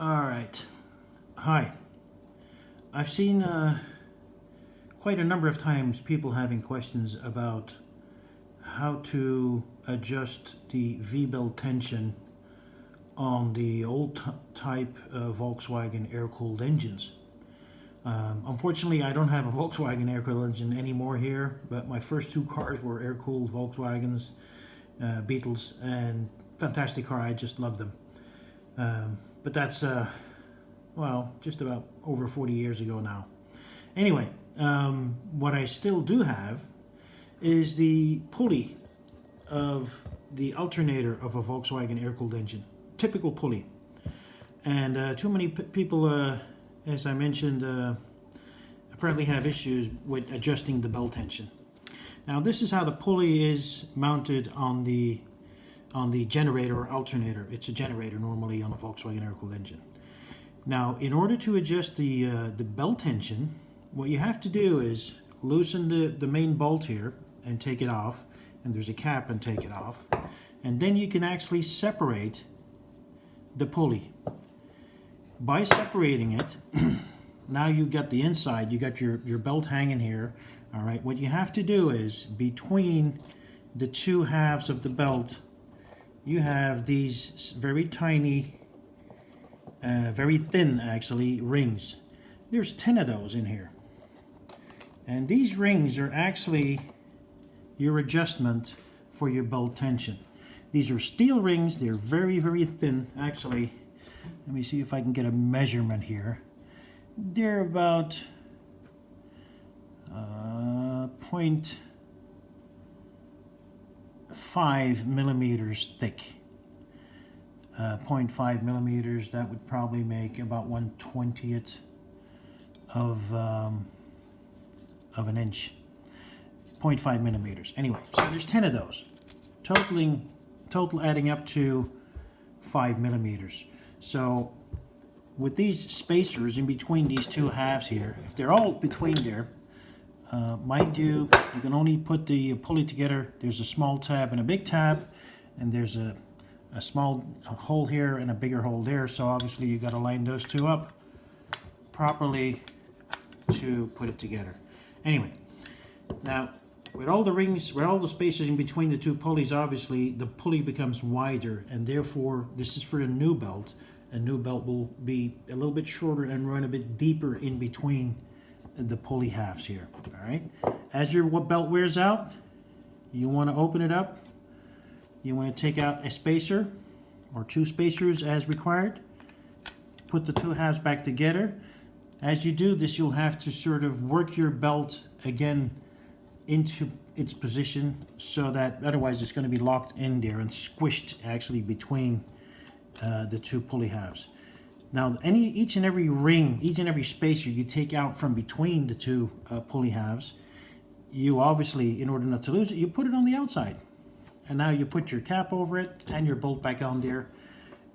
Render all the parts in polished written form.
All right. Hi. I've seen quite a number of times people having questions about how to adjust the V-belt tension on the old type Volkswagen air-cooled engines. Unfortunately, I don't have a Volkswagen air-cooled engine anymore here, but my first two cars were air-cooled Volkswagens, Beetles, and fantastic car. I just love them. But that's well, just about over 40 years ago now. Anyway, what I still do have is the pulley of the alternator of a Volkswagen air-cooled engine. Typical pulley. And too many people, as I mentioned, apparently have issues with adjusting the belt tension. Now this is how the pulley is mounted on the generator or alternator. It's a generator normally on a Volkswagen air-cooled engine. Now, in order to adjust the belt tension, what you have to do is loosen the main bolt here and take it off, and there's a cap and take it off, and then you can actually separate the pulley. By separating it, now you got the inside, you got your belt hanging here. All right, what you have to do is between the two halves of the belt, you have these very tiny, very thin actually, rings. There's 10 of those in here. And these rings are actually your adjustment for your belt tension. These are steel rings. They're very, very thin. Actually, let me see if I can get a measurement here. They're about 0.5 millimeters thick. 0.5 millimeters, that would probably make about 1/20th of an inch. 0.5 millimeters. Anyway, so there's 10 of those, total adding up to 5 millimeters. So with these spacers in between these two halves here, if they're all between there, mind you, you can only put the pulley together. There's a small tab and a big tab, and there's a small hole here and a bigger hole there, so obviously you got to line those two up properly to put it together. Anyway, now with all the rings, with all the spaces in between the two pulleys, obviously the pulley becomes wider, and therefore this is for a new belt. A new belt will be a little bit shorter and run a bit deeper in between the pulley halves here. All right, as your belt wears out, you want to open it up. You want to take out a spacer or two spacers as required. Put the two halves back together. As you do this, you'll have to sort of work your belt again into its position, so that otherwise it's going to be locked in there and squished actually between the two pulley halves. Now each and every ring, each and every spacer you take out from between the two pulley halves, you obviously, in order not to lose it, you put it on the outside. And now you put your cap over it and your bolt back on there.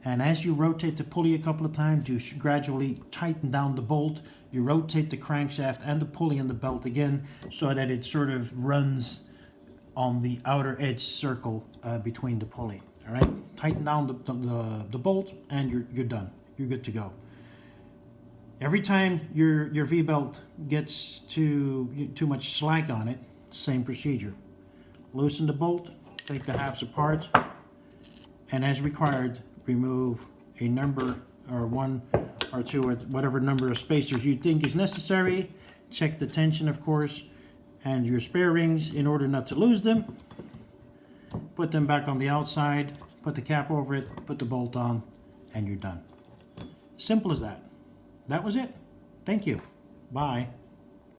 And as you rotate the pulley a couple of times, you should gradually tighten down the bolt. You rotate the crankshaft and the pulley and the belt again, so that it sort of runs on the outer edge circle between the pulley. All right, tighten down the bolt, and you're done. You're good to go. Every time your V-belt gets too much slack on it, same procedure. Loosen the bolt, take the halves apart, and as required, remove a number or one or two or whatever number of spacers you think is necessary. Check the tension, of course, and your spare rings in order not to lose them. Put them back on the outside, put the cap over it, put the bolt on, and you're done. Simple as that. That was it. Thank you. Bye.